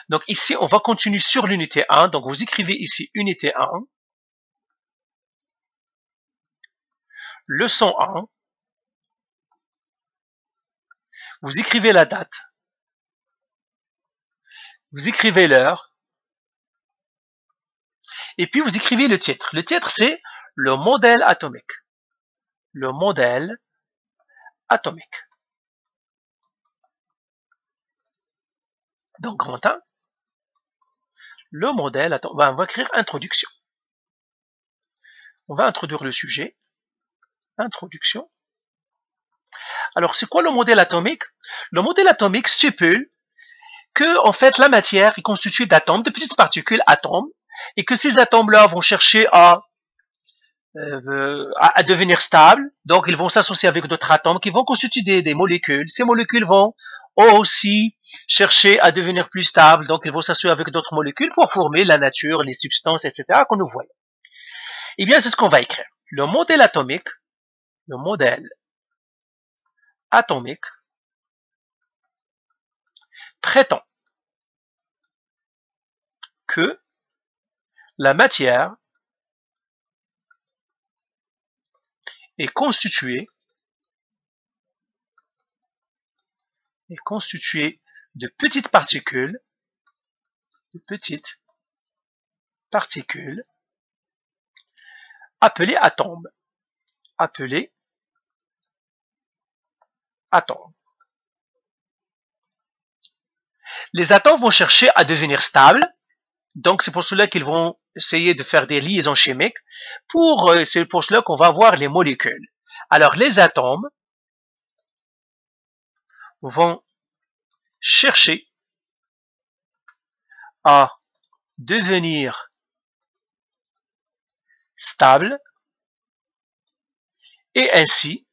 Donc ici, on va continuer sur l'unité 1. Donc vous écrivez ici unité 1, leçon 1, vous écrivez la date, vous écrivez l'heure, et puis vous écrivez le titre. Le titre, c'est le modèle atomique. Le modèle atomique. Donc grand 1, le modèle atomique. On va écrire introduction. On va introduire le sujet. Introduction. Alors, c'est quoi le modèle atomique? Le modèle atomique stipule que, en fait, la matière est constituée d'atomes, de petites particules atomes, et que ces atomes-là vont chercher à devenir stables. Donc, ils vont s'associer avec d'autres atomes qui vont constituer des molécules. Ces molécules vont aussi chercher à devenir plus stables. Donc, ils vont s'associer avec d'autres molécules pour former la nature, les substances, etc. que nous voyons. Eh bien, c'est ce qu'on va écrire. Le modèle atomique prétend que la matière est constituée de petites particules appelées atomes. Les atomes vont chercher à devenir stables, donc c'est pour cela qu'ils vont essayer de faire des liaisons chimiques. C'est pour cela qu'on va voir les molécules. Alors les atomes vont chercher à devenir stables et ainsi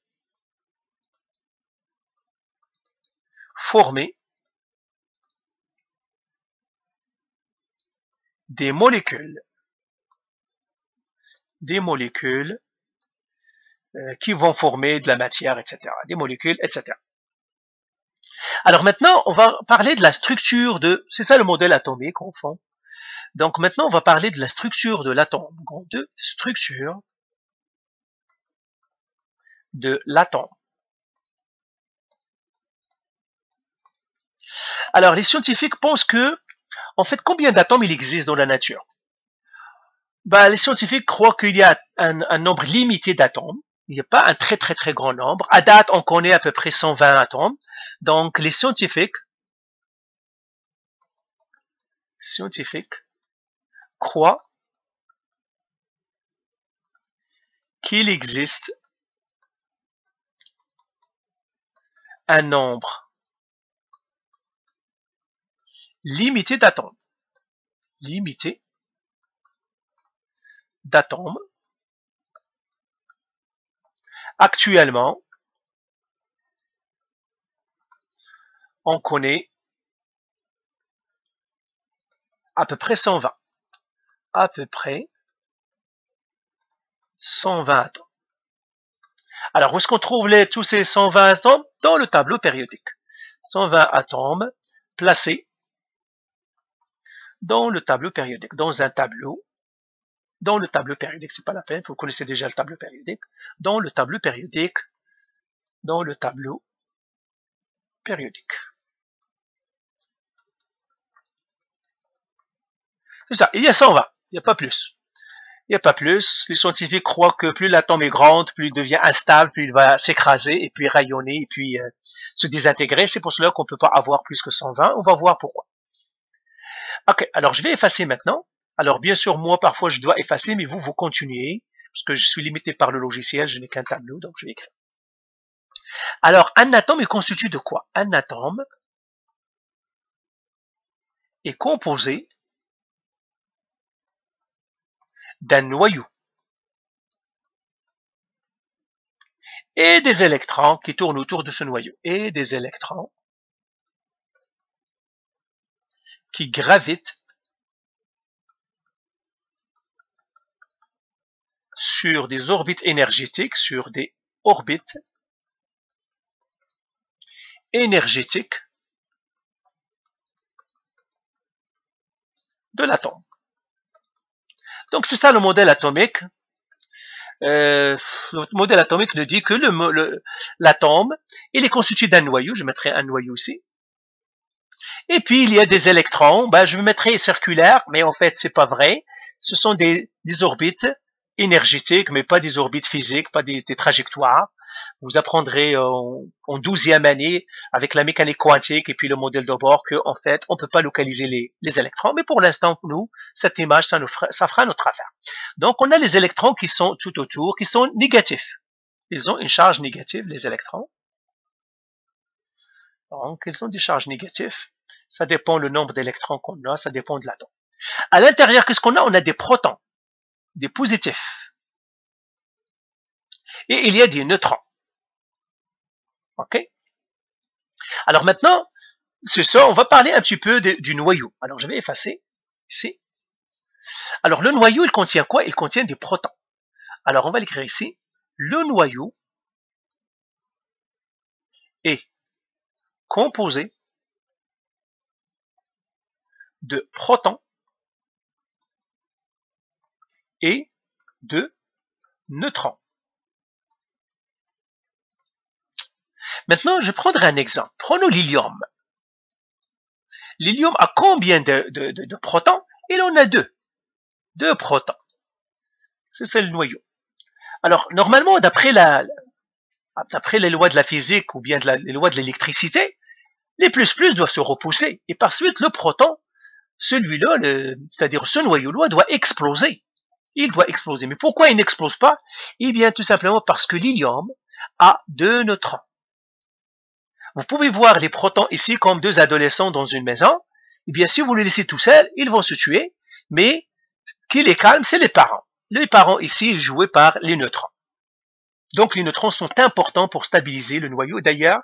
former des molécules qui vont former de la matière, etc. Des molécules, etc. Alors maintenant, on va parler de la structure c'est ça le modèle atomique en fond. Donc maintenant, on va parler de la structure de l'atome. De structure de l'atome. Alors les scientifiques pensent que, en fait, combien d'atomes il existe dans la nature? Les scientifiques croient qu'il y a un nombre limité d'atomes. Il n'y a pas un très grand nombre. À date, on connaît à peu près 120 atomes. Donc les scientifiques croient qu'il existe un nombre limité d'atomes. Actuellement, on connaît à peu près 120. Atomes. Alors, où est-ce qu'on trouve tous ces 120 atomes? Dans le tableau périodique. 120 atomes placés dans le tableau périodique, dans le tableau périodique, c'est pas la peine, vous connaissez déjà le tableau périodique, dans le tableau périodique, c'est ça, il y a 120, il n'y a pas plus. Les scientifiques croient que plus l'atome est grande, plus il devient instable, plus il va s'écraser, et puis rayonner, et puis se désintégrer. C'est pour cela qu'on ne peut pas avoir plus que 120, on va voir pourquoi. Ok, alors je vais effacer maintenant. Alors bien sûr, moi parfois je dois effacer, mais vous continuez, parce que je suis limité par le logiciel, je n'ai qu'un tableau, donc je vais écrire. Alors un atome est constitué de quoi? Un atome est composé d'un noyau et des électrons qui tournent autour de ce noyau, et des électrons qui gravitent sur des orbites énergétiques, de l'atome. Donc c'est ça le modèle atomique. Le modèle atomique nous dit que l'atome, il est constitué d'un noyau. Je mettrai un noyau ici. Et puis il y a des électrons. Ben, je mettrai circulaire, mais en fait c'est pas vrai. Ce sont des orbites énergétiques, mais pas des orbites physiques, pas des trajectoires. Vous apprendrez en 12e année avec la mécanique quantique et puis le modèle de Bohr que en fait on peut pas localiser les électrons, mais pour l'instant nous cette image ça fera notre affaire. Donc on a les électrons qui sont tout autour, qui sont négatifs. Ils ont une charge négative, les électrons. Donc ils ont des charges négatives. Ça dépend le nombre d'électrons qu'on a, ça dépend de l'atome. À l'intérieur, qu'est-ce qu'on a? On a des protons, des positifs. Et il y a des neutrons. OK? Alors maintenant, c'est ça, on va parler un petit peu du noyau. Alors je vais effacer ici. Alors le noyau, il contient quoi? Il contient des protons. Alors on va l'écrire ici. Le noyau est composé de protons et de neutrons. Maintenant, je prendrai un exemple. Prenons l'hélium. L'hélium a combien de protons? Il en a deux. Deux protons. C'est le noyau. Alors, normalement, d'après les lois de la physique ou bien les lois de l'électricité, les plus doivent se repousser. Et par suite, le proton, celui-là, c'est-à-dire ce noyau-là, doit exploser. Il doit exploser. Mais pourquoi il n'explose pas? Eh bien, tout simplement parce que l'hélium a deux neutrons. Vous pouvez voir les protons ici comme deux adolescents dans une maison. Eh bien, si vous les laissez tout seuls, ils vont se tuer. Mais qui les calme, c'est les parents. Les parents ici, joués par les neutrons. Donc, les neutrons sont importants pour stabiliser le noyau. D'ailleurs,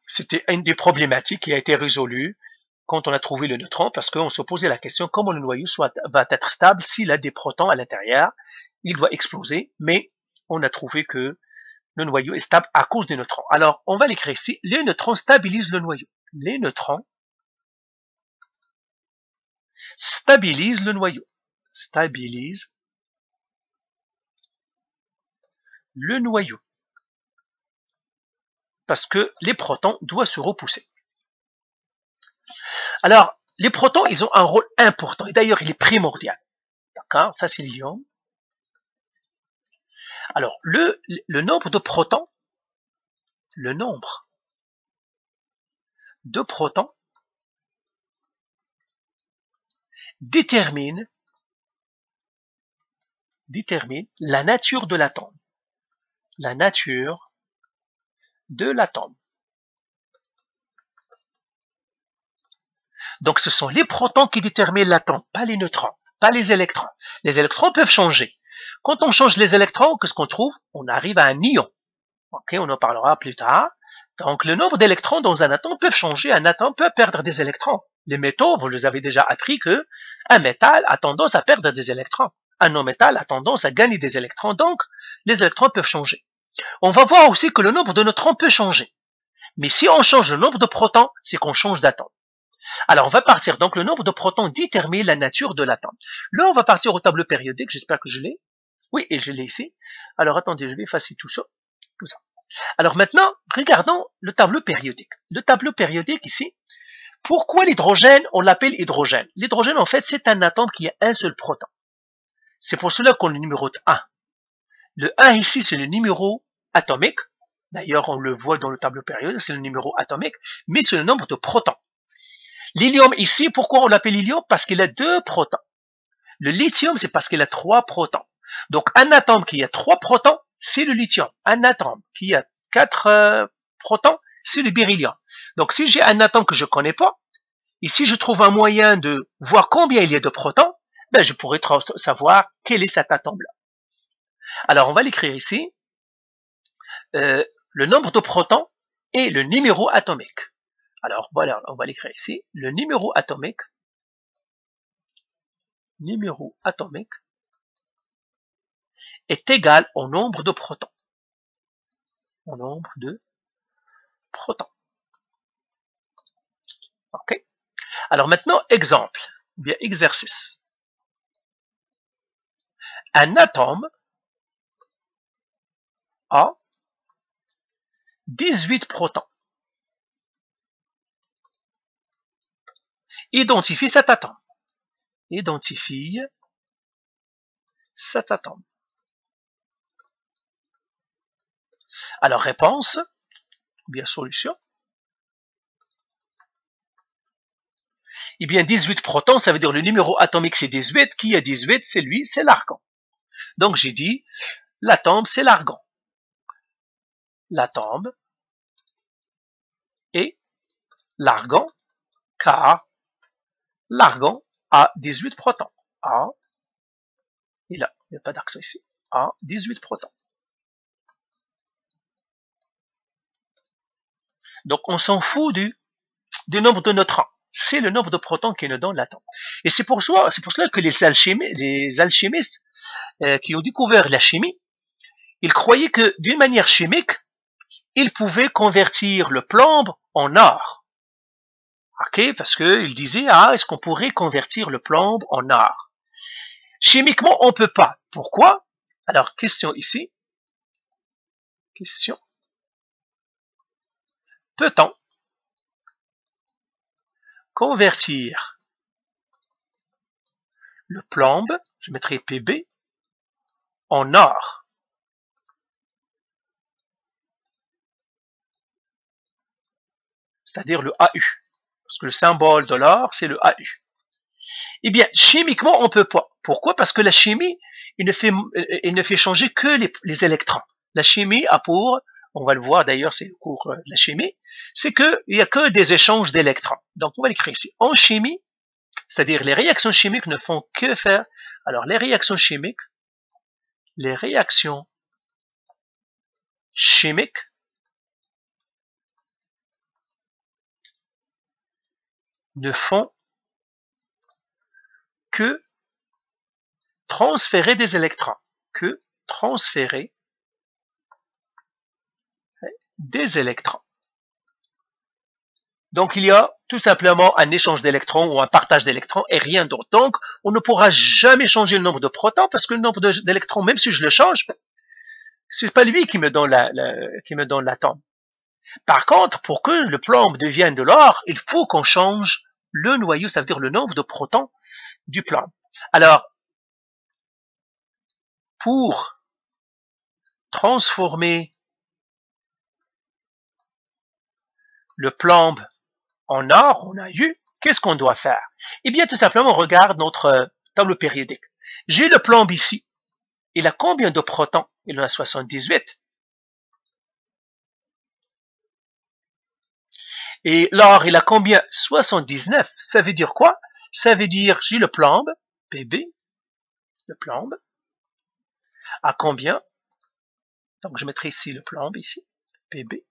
c'était une des problématiques qui a été résolue quand on a trouvé le neutron, parce qu'on se posait la question comment le noyau va être stable s'il a des protons à l'intérieur. Il doit exploser, mais on a trouvé que le noyau est stable à cause des neutrons. Alors, on va l'écrire ici. Les neutrons stabilisent le noyau. Les neutrons stabilisent le noyau. Stabilisent le noyau. Parce que les protons doivent se repousser. Alors, les protons, ils ont un rôle important. Et d'ailleurs, il est primordial. D'accord? Ça, c'est l'ion. Alors, le nombre de protons, le nombre de protons détermine la nature de l'atome. La nature de l'atome. Donc, ce sont les protons qui déterminent l'atome, pas les neutrons, pas les électrons. Les électrons peuvent changer. Quand on change les électrons, qu'est-ce qu'on trouve? On arrive à un ion. Ok, on en parlera plus tard. Donc, le nombre d'électrons dans un atome peut changer. Un atome peut perdre des électrons. Les métaux, vous les avez déjà appris que un métal a tendance à perdre des électrons. Un non-métal a tendance à gagner des électrons. Donc, les électrons peuvent changer. On va voir aussi que le nombre de neutrons peut changer. Mais si on change le nombre de protons, c'est qu'on change d'atome. Alors, on va partir. Donc, le nombre de protons détermine la nature de l'atome. Là, on va partir au tableau périodique. J'espère que je l'ai. Oui, et je l'ai ici. Alors, attendez, je vais effacer tout ça. Comme ça. Alors maintenant, regardons le tableau périodique. Le tableau périodique ici, pourquoi l'hydrogène, on l'appelle hydrogène? L'hydrogène, en fait, c'est un atome qui a un seul proton. C'est pour cela qu'on le numérote 1. Le 1 ici, c'est le numéro atomique. D'ailleurs, on le voit dans le tableau périodique, c'est le numéro atomique, mais c'est le nombre de protons. L'hélium ici, pourquoi on l'appelle hélium? Parce qu'il a 2 protons. Le lithium, c'est parce qu'il a 3 protons. Donc, un atome qui a 3 protons, c'est le lithium. Un atome qui a 4 protons, c'est le beryllium. Donc, si j'ai un atome que je ne connais pas, et si je trouve un moyen de voir combien il y a de protons, ben, je pourrais savoir quel est cet atome-là. Alors, on va l'écrire ici. Le nombre de protons et le numéro atomique. Alors, voilà, on va l'écrire ici. Le numéro atomique est égal au nombre de protons. Au nombre de protons. OK. Alors maintenant, exemple. Bien, exercice. Un atome a 18 protons. Identifie cet atome. Identifie cet atome. Alors, réponse, ou bien solution. Eh bien, 18 protons, ça veut dire le numéro atomique, c'est 18. Qui a 18? C'est lui, c'est l'argon. Donc, j'ai dit, l'atome, c'est l'argon. L'atome est l'argon, car l'argon a 18 protons. A, et là, il n'y a pas d'accent ici. A, 18 protons. Donc, on s'en fout du nombre de neutrons. C'est le nombre de protons qui nous donne l'atome. Et c'est pour cela que les alchimistes qui ont découvert la chimie, ils croyaient que d'une manière chimique, ils pouvaient convertir le plomb en or. Ok, parce qu'ils disaient, est-ce qu'on pourrait convertir le plomb en or? Chimiquement, on ne peut pas. Pourquoi? Alors, question ici. Question. Peut-on convertir le plomb, je mettrai Pb, en or? C'est-à-dire le AU. Parce que le symbole de l'or, c'est le AU. Eh bien, chimiquement, on ne peut pas. Pourquoi? Parce que la chimie, il ne fait changer que les électrons. La chimie a pour, on va le voir d'ailleurs, c'est le cours de la chimie, c'est qu'il n'y a que des échanges d'électrons. Donc, on va l'écrire ici. En chimie, c'est-à-dire les réactions chimiques ne font que faire. Alors, les réactions chimiques ne font que transférer des électrons. Que transférer des électrons. Donc, il y a tout simplement un échange d'électrons ou un partage d'électrons et rien d'autre. Donc, on ne pourra jamais changer le nombre de protons parce que le nombre d'électrons, même si je le change, c'est pas lui qui me donne l'atome. Par contre, pour que le plomb devienne de l'or, il faut qu'on change le noyau, ça veut dire le nombre de protons du plomb. Alors, pour transformer le plomb en or, on a eu, qu'est-ce qu'on doit faire? Eh bien, tout simplement, on regarde notre tableau périodique. J'ai le plomb ici. Il a combien de protons? Il en a 78. Et l'or, il a combien? 79. Ça veut dire quoi? Ça veut dire, j'ai le plomb, Pb, le plomb, à combien? Donc, je mettrai ici le plomb, ici, Pb.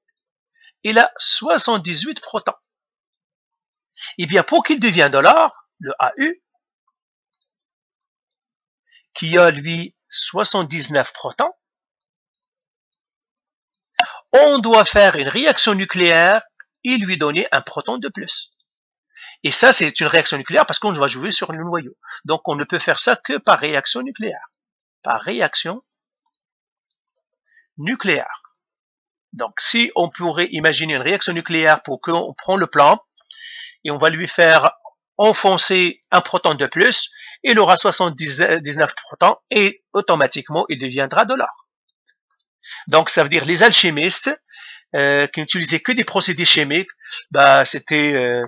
Il a 78 protons. Eh bien, pour qu'il devienne de l'or, le AU, qui a, lui, 79 protons, on doit faire une réaction nucléaire et lui donner un proton de plus. Et ça, c'est une réaction nucléaire parce qu'on doit jouer sur le noyau. Donc, on ne peut faire ça que par réaction nucléaire. Par réaction nucléaire. Donc, si on pourrait imaginer une réaction nucléaire pour qu'on prenne le plomb et on va lui faire enfoncer un proton de plus, il aura 79 protons et automatiquement, il deviendra de l'or. Donc, ça veut dire les alchimistes qui n'utilisaient que des procédés chimiques, c'était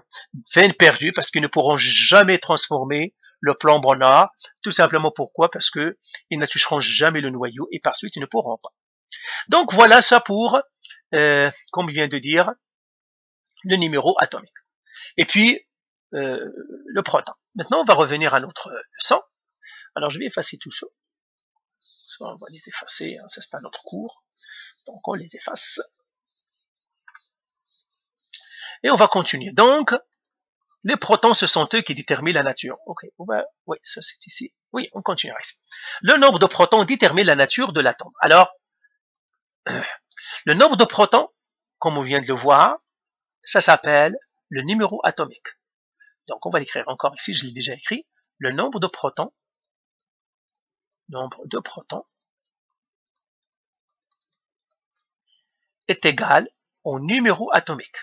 peine perdue parce qu'ils ne pourront jamais transformer le plomb en or. Tout simplement pourquoi? Parce que ils ne toucheront jamais le noyau et par suite, ils ne pourront pas. Donc, voilà ça pour, comme je viens de dire, le numéro atomique. Et puis, le proton. Maintenant, on va revenir à notre leçon. Alors, je vais effacer tout ça. On va les effacer, hein, ça c'est un autre cours. Donc, on les efface. Et on va continuer. Donc, les protons, ce sont eux qui déterminent la nature. Ok, oui, ça c'est ici. Oui, on continue ici. Le nombre de protons détermine la nature de l'atome. Alors, le nombre de protons, comme on vient de le voir, ça s'appelle le numéro atomique. Donc on va l'écrire encore ici, je l'ai déjà écrit. Le nombre de protons est égal au numéro atomique.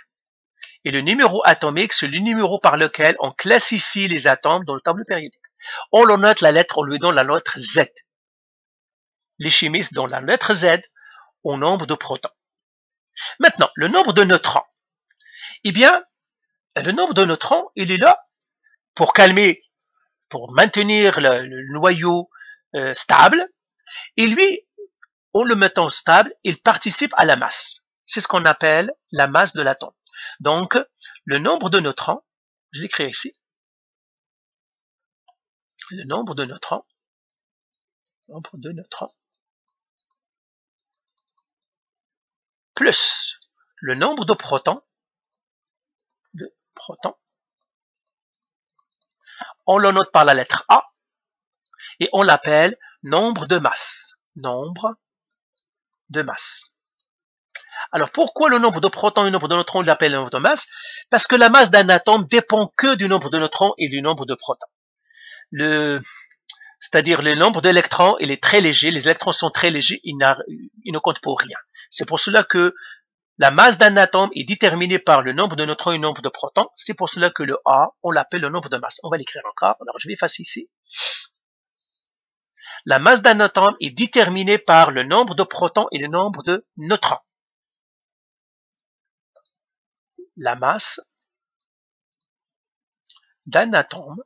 Et le numéro atomique, c'est le numéro par lequel on classifie les atomes dans le tableau périodique. On leur note la lettre, on lui donne la lettre Z. Les chimistes donnent la lettre Z au nombre de protons. Maintenant, le nombre de neutrons. Eh bien, le nombre de neutrons, il est là pour calmer, pour maintenir le noyau stable. Et lui, en le mettant stable, il participe à la masse. C'est ce qu'on appelle la masse de l'atome. Donc, le nombre de neutrons, je l'écris ici, le nombre de neutrons, plus le nombre de protons, on le note par la lettre A, et on l'appelle nombre de masse. Alors, pourquoi le nombre de protons et le nombre de neutrons, on l'appelle le nombre de masse? Parce que la masse d'un atome dépend que du nombre de neutrons et du nombre de protons. C'est-à-dire le nombre d'électrons, il est très léger, les électrons sont très légers, ils ne comptent pour rien. C'est pour cela que la masse d'un atome est déterminée par le nombre de neutrons et le nombre de protons. C'est pour cela que le A, on l'appelle le nombre de masse. On va l'écrire encore. Alors, je vais effacer ici. La masse d'un atome est déterminée par le nombre de protons et le nombre de neutrons. La masse d'un atome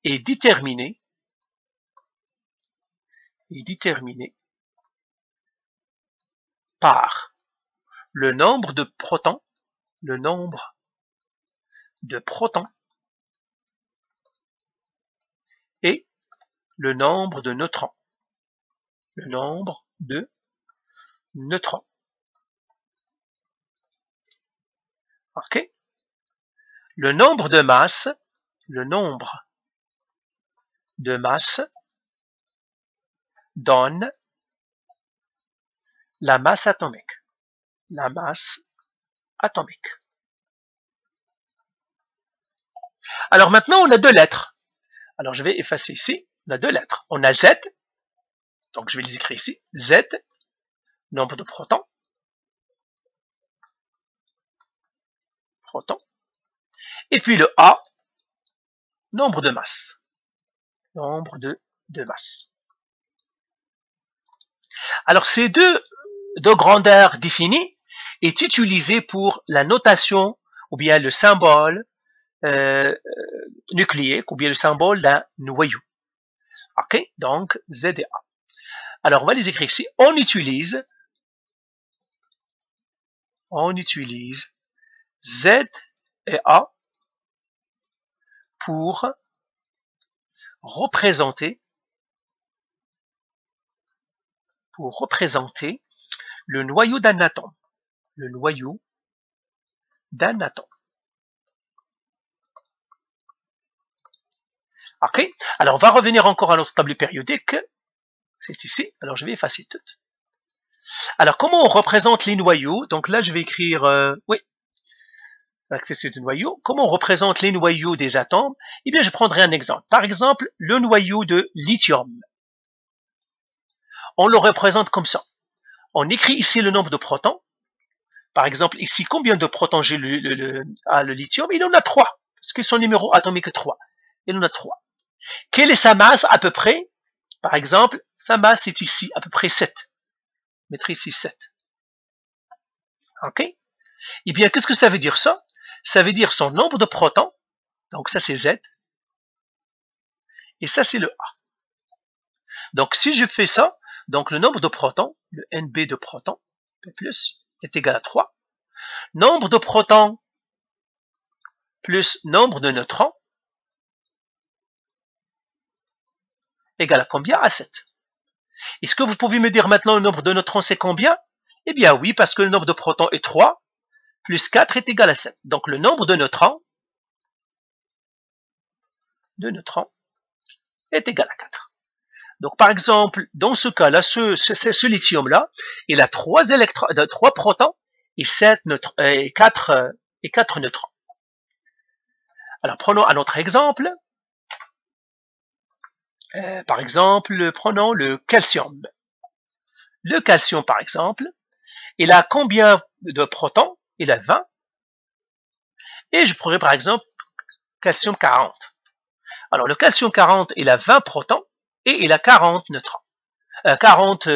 est déterminée par le nombre de protons, et le nombre de neutrons. Ok? Le nombre de masse donne la masse atomique. Alors maintenant, on a deux lettres. Alors je vais effacer ici. On a deux lettres. On a Z. Donc je vais les écrire ici. Z, nombre de protons. Et puis le A, nombre de masse. Alors ces deux grandeurs définies est utilisé pour la notation ou bien le symbole nucléique ou bien le symbole d'un noyau. Ok, donc Z et A. Alors on va les écrire ici. On utilise Z et A pour représenter le noyau d'un atome. Ok, alors on va revenir encore à notre tableau périodique. C'est ici. Alors je vais effacer tout. Alors comment on représente les noyaux? Donc là je vais écrire c'est du noyau. Comment on représente les noyaux des atomes? Eh bien je prendrai un exemple. Par exemple, le noyau de lithium. On le représente comme ça. On écrit ici le nombre de protons. Par exemple, ici, combien de protons j'ai le lithium? Il en a 3, parce que son numéro atomique est 3. Il en a 3. Quelle est sa masse à peu près? Par exemple, sa masse est ici, à peu près 7. Mettrai ici 7. Ok? Eh bien, qu'est-ce que ça veut dire ça? Ça veut dire son nombre de protons. Donc ça, c'est Z. Et ça, c'est le A. Donc si je fais ça, donc le nombre de protons, le NB de protons, P+, est égal à 3. Nombre de protons plus nombre de neutrons égal à combien? À 7. Est-ce que vous pouvez me dire maintenant le nombre de neutrons c'est combien? Eh bien oui, parce que le nombre de protons est 3, plus 4 est égal à 7. Donc le nombre de neutrons est égal à 4. Donc par exemple, dans ce cas-là, ce lithium-là, il a 3 protons et 4 et 4 neutrons. Alors, prenons un autre exemple. Par exemple, prenons le calcium. Le calcium, par exemple, il a combien de protons? Il a 20. Et je pourrais, par exemple, calcium 40. Alors, le calcium 40, il a 20 protons et il a 40 neutrons. 40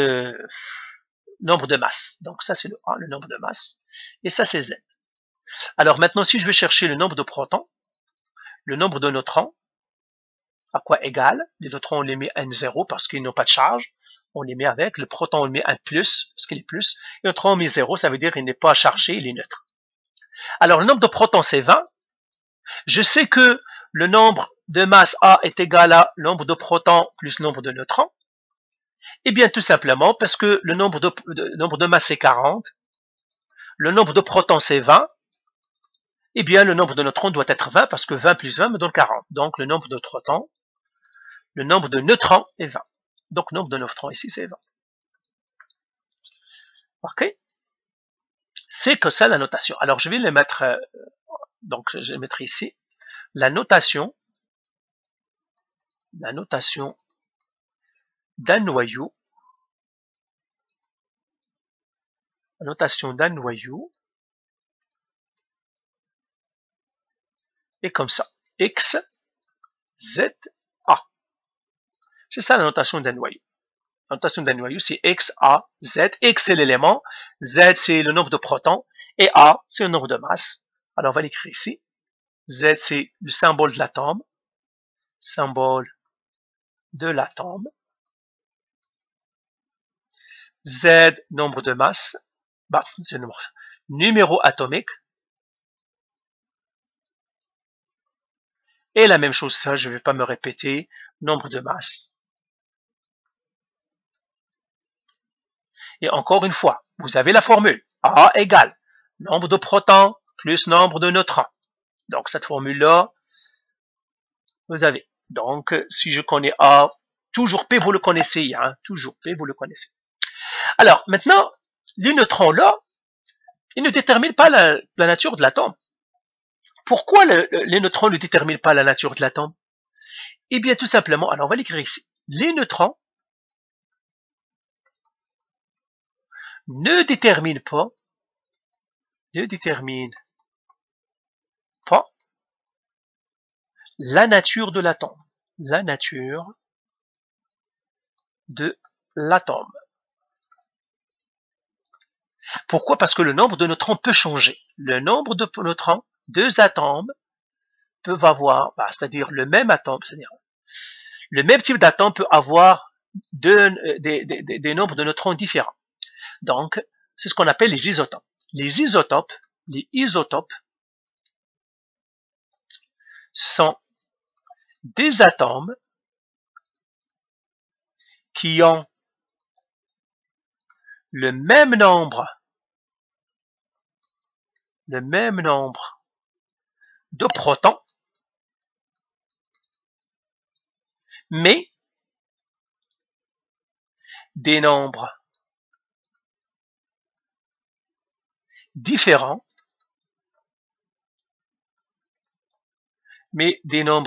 nombre de masse. Donc, ça, c'est le A, le nombre de masse. Et ça, c'est Z. Alors, maintenant, si je vais chercher le nombre de protons, le nombre de neutrons, à quoi égal? Les neutrons, on les met à N0 parce qu'ils n'ont pas de charge. On les met avec. Le proton, on le met à plus parce qu'il est plus. Le neutron, on met 0, ça veut dire qu'il n'est pas chargé, il est neutre. Alors, le nombre de protons, c'est 20. Je sais que le nombre de masse A est égal à le nombre de protons plus le nombre de neutrons. Eh bien, tout simplement, parce que le nombre de masse, c'est 40. Le nombre de protons, c'est 20. Eh bien, le nombre de neutrons doit être 20 parce que 20 plus 20 me donne 40. Donc, le nombre de protons, le nombre de neutrons est 20. Donc, le nombre de neutrons ici, c'est 20. OK? C'est que ça la notation. Alors, je vais les mettre, donc, je vais mettre ici la notation d'un noyau. La notation d'un noyau est comme ça. X, Z, A. C'est ça la notation d'un noyau. La notation d'un noyau, c'est X, A, Z. X, c'est l'élément. Z, c'est le nombre de protons. Et A, c'est le nombre de masses. Alors, on va l'écrire ici. Z, c'est le symbole de l'atome. Symbole de l'atome. Z, nombre de masse. Bah, c'est le numéro atomique. Et la même chose, ça, je ne vais pas me répéter. Nombre de masse. Et encore une fois, vous avez la formule. A égale nombre de protons plus nombre de neutrons. Donc, cette formule-là, vous avez. Donc, si je connais A, toujours P, vous le connaissez. Hein, toujours P, vous le connaissez. Alors, maintenant, les neutrons-là, ils ne déterminent pas la nature de l'atome. Pourquoi les neutrons ne déterminent pas la nature de l'atome? Eh bien, tout simplement, alors on va l'écrire ici. Les neutrons ne déterminent pas la nature de l'atome. La nature de l'atome. Pourquoi? Parce que le nombre de neutrons peut changer. Le nombre de neutrons, deux atomes, peuvent avoir, c'est-à-dire le même atome, c'est-à-dire le même type d'atome peut avoir des nombres de neutrons différents. Donc, c'est ce qu'on appelle les isotopes. Les isotopes sont des atomes qui ont le même nombre de protons, mais des nombres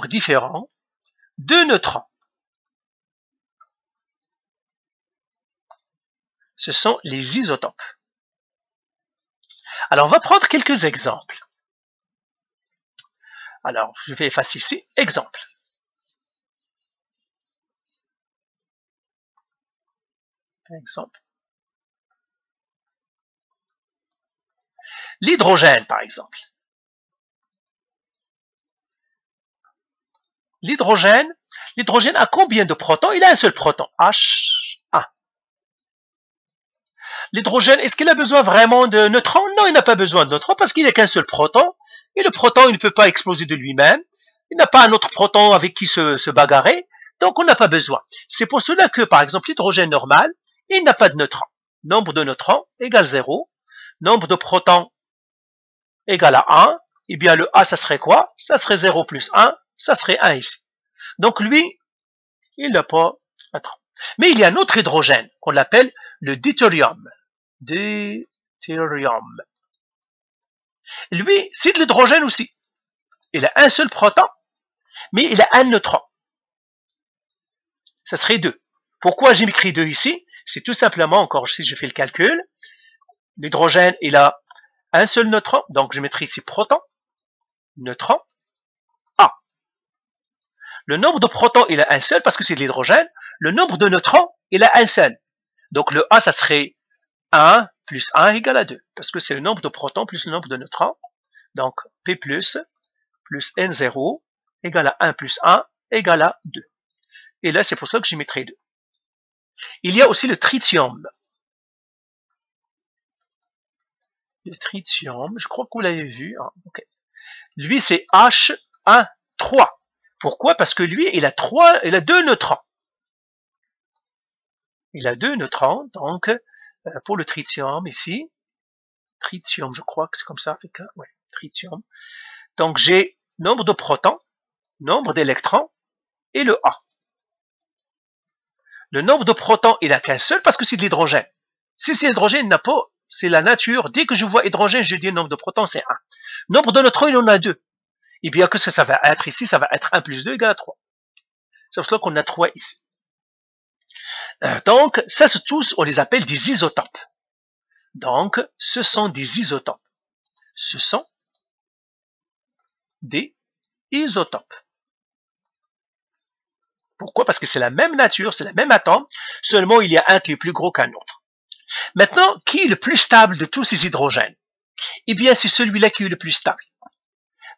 différents, de neutrons. Ce sont les isotopes. Alors, on va prendre quelques exemples. Alors, je vais effacer ici. Exemple. L'hydrogène, par exemple. L'hydrogène a combien de protons? Il a un seul proton, H1. L'hydrogène, est-ce qu'il a besoin vraiment de neutrons? Non, il n'a pas besoin de neutrons parce qu'il n'a qu'un seul proton. Et le proton, il ne peut pas exploser de lui-même. Il n'a pas un autre proton avec qui se bagarrer. Donc, on n'a pas besoin. C'est pour cela que, par exemple, l'hydrogène normal, il n'a pas de neutrons. Nombre de neutrons égale 0. Nombre de protons égale à 1. Eh bien, le A, ça serait quoi? Ça serait 0 plus 1. Ça serait 1 ici. Donc, lui, il n'a pas de neutrons. Mais il y a un autre hydrogène qu'on appelle le deutérium. Deutérium. Lui, c'est de l'hydrogène aussi. Il a un seul proton, mais il a un neutron. Ça serait 2. Pourquoi j'ai écrit 2 ici? C'est tout simplement, encore si je fais le calcul, l'hydrogène, il a un seul neutron, donc je mettrai ici proton, neutron, A. Le nombre de protons, il a un seul parce que c'est de l'hydrogène. Le nombre de neutrons, il a un seul. Donc le A, ça serait 1 plus 1 égale à 2, parce que c'est le nombre de protons plus le nombre de neutrons. Donc P plus N0 égale à 1 plus 1 égale à 2. Et là, c'est pour cela que j'y mettrai 2. Il y a aussi le tritium. Le tritium, je crois que vous l'avez vu. Hein, okay. Lui, c'est H1,3. Pourquoi? Parce que lui, il a 2 neutrons. Il a 2 neutrons, donc pour le tritium ici, tritium, je crois que c'est comme ça, avec un, ouais, tritium. Donc j'ai nombre de protons, nombre d'électrons et le A. Le nombre de protons, il n'a qu'un seul parce que c'est de l'hydrogène. Si c'est l'hydrogène, il n'a pas, c'est la nature. Dès que je vois hydrogène, je dis le nombre de protons, c'est 1. Nombre de neutrons, il en a 2. Et bien que ça va être ici, ça va être 1 plus 2 égale à 3. C'est pour cela qu'on a 3 ici. Donc, ça, tous, on les appelle des isotopes. Donc, ce sont des isotopes. Ce sont des isotopes. Pourquoi? Parce que c'est la même nature, c'est le même atome, seulement il y a un qui est plus gros qu'un autre. Maintenant, qui est le plus stable de tous ces hydrogènes? Eh bien, c'est celui-là qui est le plus stable.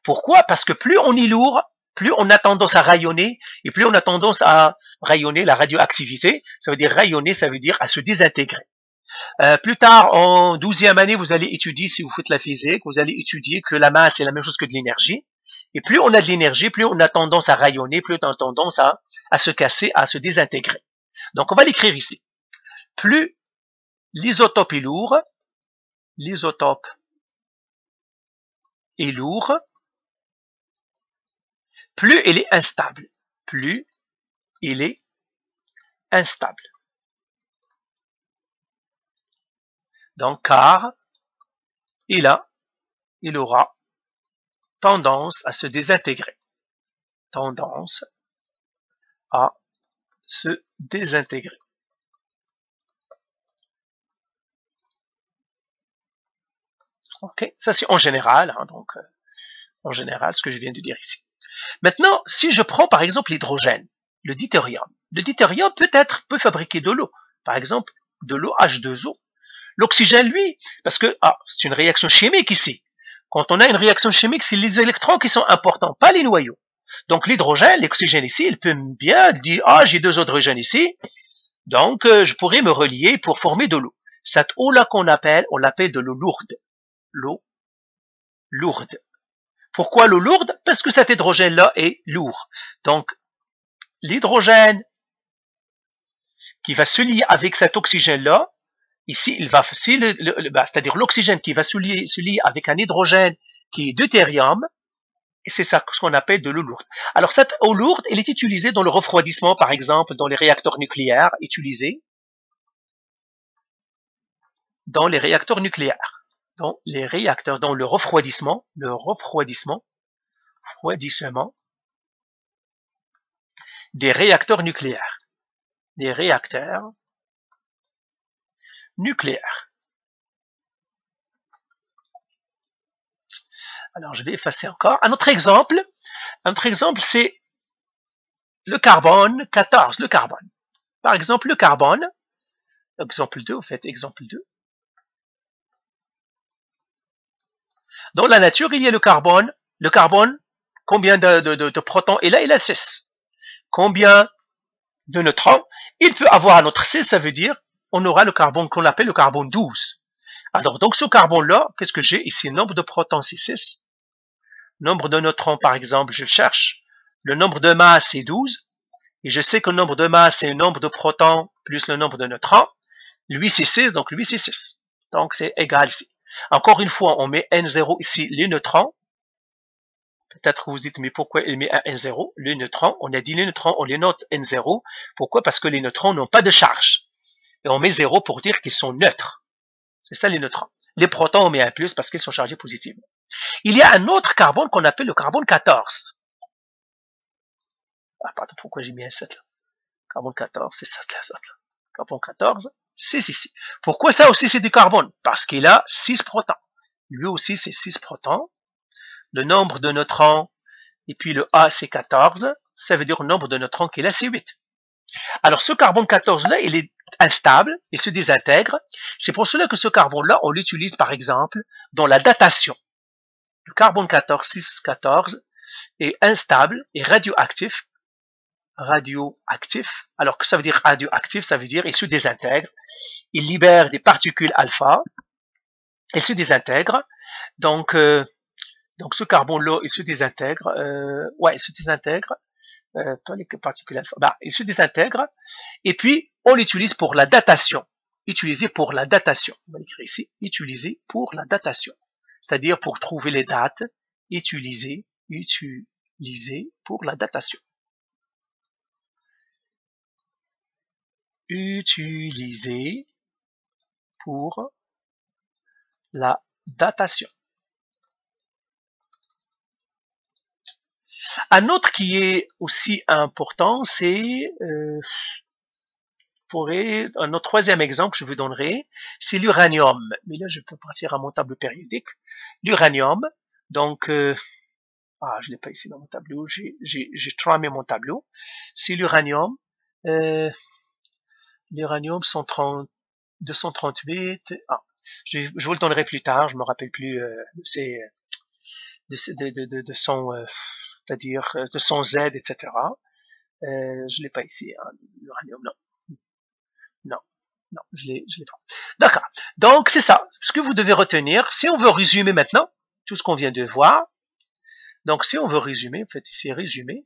Pourquoi? Parce que plus on est lourd, plus on a tendance à rayonner, et plus on a tendance à rayonner la radioactivité. Ça veut dire rayonner, ça veut dire à se désintégrer. Plus tard, en 12e année, vous allez étudier, si vous faites la physique, vous allez étudier que la masse est la même chose que de l'énergie. Et plus on a de l'énergie, plus on a tendance à rayonner, plus on a tendance à se casser, à se désintégrer. Donc, on va l'écrire ici. Plus l'isotope est lourd, l'isotope est lourd, plus il est instable. Plus il est instable. Donc, car il aura tendance à se désintégrer. Tendance à se désintégrer. Ok, ça c'est en général, hein, donc en général ce que je viens de dire ici. Maintenant, si je prends par exemple l'hydrogène, le deutérium peut fabriquer de l'eau, par exemple de l'eau H2O. L'oxygène, lui, parce que c'est une réaction chimique ici. Quand on a une réaction chimique, c'est les électrons qui sont importants, pas les noyaux. Donc l'hydrogène, l'oxygène ici, il peut bien dire j'ai 2 hydrogènes ici, donc je pourrais me relier pour former de l'eau. Cette eau-là on l'appelle de l'eau lourde. L'eau lourde. Pourquoi l'eau lourde? Parce que cet hydrogène-là est lourd. Donc, l'hydrogène qui va se lier avec cet oxygène-là, ici, il va, c'est-à-dire l'oxygène qui va se lier avec un hydrogène qui est deutérium, et c'est ça ce qu'on appelle de l'eau lourde. Alors, cette eau lourde, elle est utilisée dans le refroidissement, par exemple, dans les réacteurs nucléaires, dans les réacteurs nucléaires. Dans le refroidissement des réacteurs nucléaires. Des réacteurs nucléaires. Alors, je vais effacer encore. Un autre exemple, c'est le carbone 14, le carbone. Par exemple, le carbone, exemple 2, en fait, exemple 2. Dans la nature, il y a le carbone. Le carbone, combien de protons? Et là, il a 6. Combien de neutrons? Il peut avoir un autre 6, ça veut dire on aura le carbone qu'on appelle le carbone 12. Alors, donc, ce carbone-là, qu'est-ce que j'ai ici? Le nombre de protons, c'est 6. Nombre de neutrons, par exemple, je le cherche. Le nombre de masse, c'est 12. Et je sais que le nombre de masse, c'est le nombre de protons plus le nombre de neutrons. Lui, c'est 6, donc lui, c'est 6. Donc, c'est égal ici. Encore une fois, on met N0 ici, les neutrons. Peut-être que vous dites, mais pourquoi il met un N0? Les neutrons, on a dit les neutrons, on les note N0. Pourquoi? Parce que les neutrons n'ont pas de charge. Et on met 0 pour dire qu'ils sont neutres. C'est ça les neutrons. Les protons, on met un plus parce qu'ils sont chargés positivement. Il y a un autre carbone qu'on appelle le carbone 14. Ah, pardon, pourquoi j'ai mis un 7 là? Carbone 14, c'est ça là. Carbone 14, c'est ici. Pourquoi ça aussi c'est du carbone? Parce qu'il a 6 protons. Lui aussi c'est 6 protons. Le nombre de neutrons, et puis le A c'est 14, ça veut dire le nombre de neutrons qu'il a c'est 8. Alors ce carbone 14 là, il est instable, il se désintègre. C'est pour cela que ce carbone là, on l'utilise par exemple dans la datation. Le carbone 14, 6, 14 est instable et radioactif. Radioactif. Alors que ça veut dire radioactif, ça veut dire il se désintègre. Il libère des particules alpha. Il se désintègre. Donc ce carbone-là, il se désintègre. Il se désintègre. Pas les particules alpha. Bah, il se désintègre. Et puis, on l'utilise pour la datation. Utilisé pour la datation. On va l'écrire ici. Utilisé pour la datation. C'est-à-dire pour trouver les dates. Utilisé pour la datation. Utilisé pour la datation. Un autre qui est aussi important, c'est un autre troisième exemple que je vous donnerai, c'est l'uranium. Mais là, je peux partir à mon tableau périodique. L'uranium, donc, je l'ai pas ici dans mon tableau, j'ai tramé mon tableau. C'est l'uranium. L'uranium 238. Je vous le donnerai plus tard, je me rappelle plus de son, c'est-à-dire de son Z, etc. Je l'ai pas ici, hein, l'uranium, non, je l'ai pas. D'accord. Donc c'est ça. Ce que vous devez retenir, si on veut résumer maintenant tout ce qu'on vient de voir. Donc si on veut résumer, en fait ici résumer.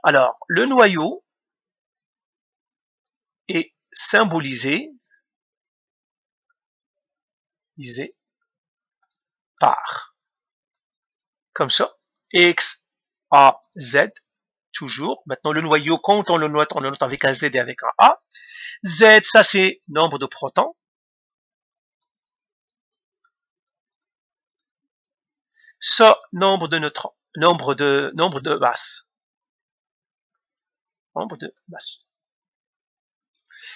Alors le noyau est symbolisé par, comme ça, X, A, Z, toujours. Maintenant, le noyau, quand on le note avec un Z et avec un A. Z, ça c'est nombre de protons. Ça, nombre de neutrons. Nombre de masses. Nombre de masses.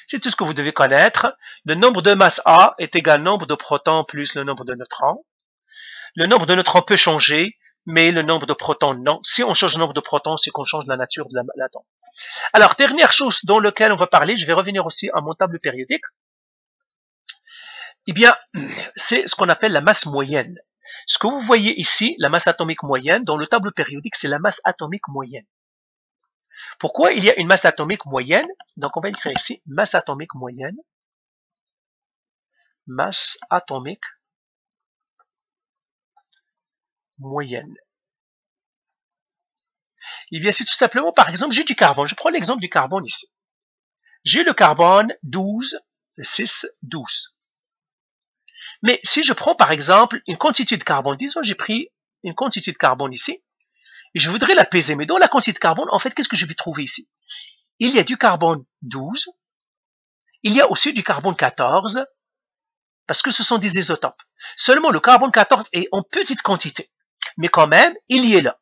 C'est tout ce que vous devez connaître. Le nombre de masses A est égal au nombre de protons plus le nombre de neutrons. Le nombre de neutrons peut changer, mais le nombre de protons, non. Si on change le nombre de protons, c'est qu'on change la nature de l'atome. Alors, dernière chose dans laquelle on va parler, je vais revenir aussi à mon tableau périodique. Eh bien, c'est ce qu'on appelle la masse moyenne. Ce que vous voyez ici, la masse atomique moyenne, dans le tableau périodique, c'est la masse atomique moyenne. Pourquoi il y a une masse atomique moyenne? Donc, on va écrire ici, masse atomique moyenne. Masse atomique moyenne. Eh bien, c'est tout simplement, par exemple, j'ai du carbone. Je prends l'exemple du carbone ici. J'ai le carbone 12, 6, 12. Mais si je prends, par exemple, une quantité de carbone, disons, j'ai pris une quantité de carbone ici, et je voudrais la peser. Mais dans la quantité de carbone, en fait, qu'est-ce que je vais trouver ici? Il y a du carbone 12, il y a aussi du carbone 14, parce que ce sont des isotopes. Seulement, le carbone 14 est en petite quantité. Mais quand même, il y est là.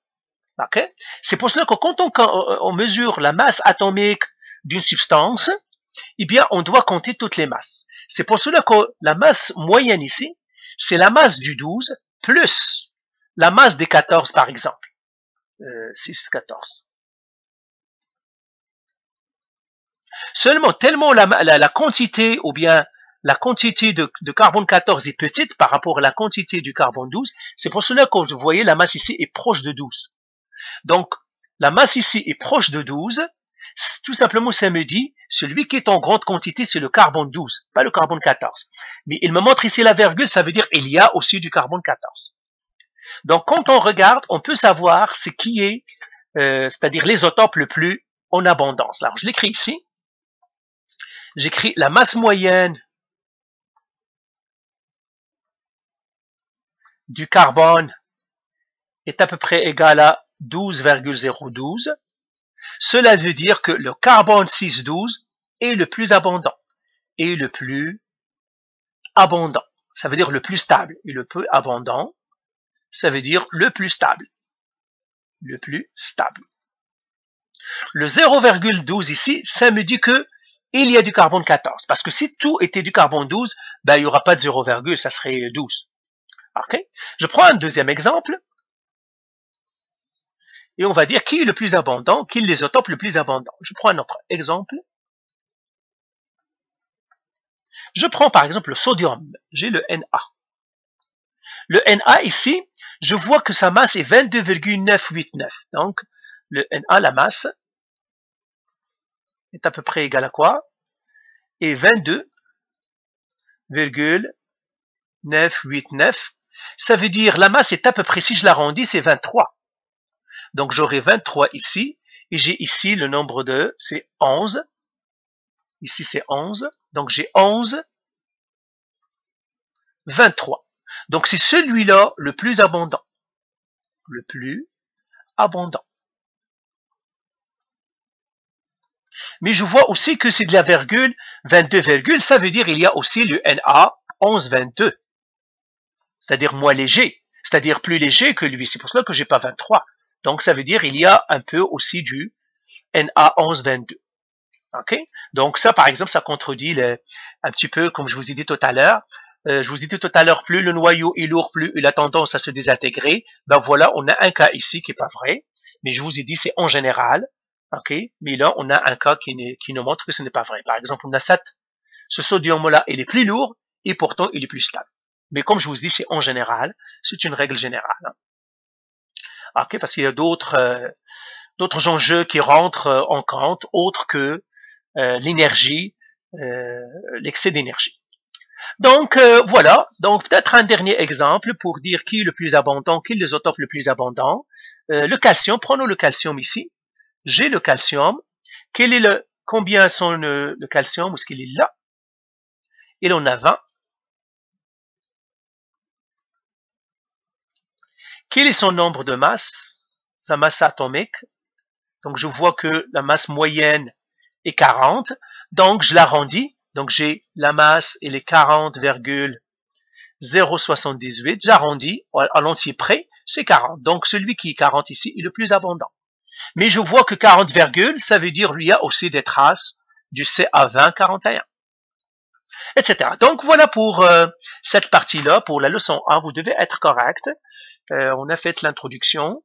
Okay? C'est pour cela que quand on mesure la masse atomique d'une substance, eh bien, on doit compter toutes les masses. C'est pour cela que la masse moyenne ici, c'est la masse du 12 plus la masse des 14, par exemple. 6, 14. Seulement, tellement la quantité, ou bien la quantité de carbone 14 est petite par rapport à la quantité du carbone 12, c'est pour cela que vous voyez la masse ici est proche de 12. Donc, la masse ici est proche de 12. Tout simplement, ça me dit, celui qui est en grande quantité, c'est le carbone 12, pas le carbone 14. Mais il me montre ici la virgule, ça veut dire il y a aussi du carbone 14. Donc, quand on regarde, on peut savoir ce qui est, c'est-à-dire l'isotope le plus en abondance. Alors, je l'écris ici. J'écris la masse moyenne du carbone est à peu près égale à 12,012. Cela veut dire que le carbone 6,12 est le plus abondant. ça veut dire le plus stable. Et le peu abondant, ça veut dire le plus stable. Le plus stable. Le 0,12 ici, ça me dit que il y a du carbone 14. Parce que si tout était du carbone 12, ben, il n'y aura pas de 0, ça serait 12. OK? Je prends un deuxième exemple. Et on va dire qui est le plus abondant, qui est l'isotope le plus abondant. Je prends un autre exemple. Je prends par exemple le sodium. J'ai le Na. Le Na ici, je vois que sa masse est 22,989. Donc, le Na, la masse, est à peu près égale à quoi? Et 22,989. Ça veut dire la masse est à peu près, si je l'arrondis, c'est 23. Donc j'aurai 23 ici, et j'ai ici le nombre de, c'est 11. Ici c'est 11, donc j'ai 11, 23. Donc c'est celui-là le plus abondant. Le plus abondant. Mais je vois aussi que c'est de la virgule, 22, ça veut dire il y a aussi le Na 1122. C'est-à-dire moins léger, c'est-à-dire plus léger que lui. C'est pour cela que j'ai pas 23. Donc ça veut dire il y a un peu aussi du Na 1122. OK? Donc ça, par exemple, ça contredit un petit peu, comme je vous ai dit tout à l'heure. Je vous ai dit tout à l'heure, plus le noyau est lourd, plus il a tendance à se désintégrer. Ben voilà, on a un cas ici qui est pas vrai. Mais je vous ai dit, c'est en général. OK? Mais là, on a un cas qui nous montre que ce n'est pas vrai. Par exemple, on a ce sodium-là, il est plus lourd et pourtant, il est plus stable. Mais comme je vous ai dit, c'est en général. C'est une règle générale. Hein. OK? Parce qu'il y a d'autres enjeux qui rentrent en compte, autres que l'énergie, l'excès d'énergie. Donc voilà, donc peut-être un dernier exemple pour dire qui est le plus abondant, qui est l'isotope le plus abondant. Le calcium, prenons le calcium ici. J'ai le calcium. Combien sont le calcium? Où est-ce qu'il est là? Il en a 20. Quel est son nombre de masse? Sa masse atomique. Donc je vois que la masse moyenne est 40. Donc je l'arrondis. Donc j'ai la masse et les 40,078. J'arrondis à l'entier près, c'est 40. Donc celui qui est 40 ici est le plus abondant. Mais je vois que 40, ça veut dire qu'il y a aussi des traces du Ca20, 41, etc. Donc voilà pour cette partie-là, pour la leçon 1, vous devez être correct. On a fait l'introduction.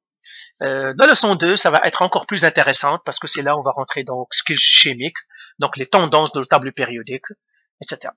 La leçon 2, ça va être encore plus intéressante parce que c'est là où on va rentrer dans ce qui est chimique, donc les tendances de la table périodique, etc.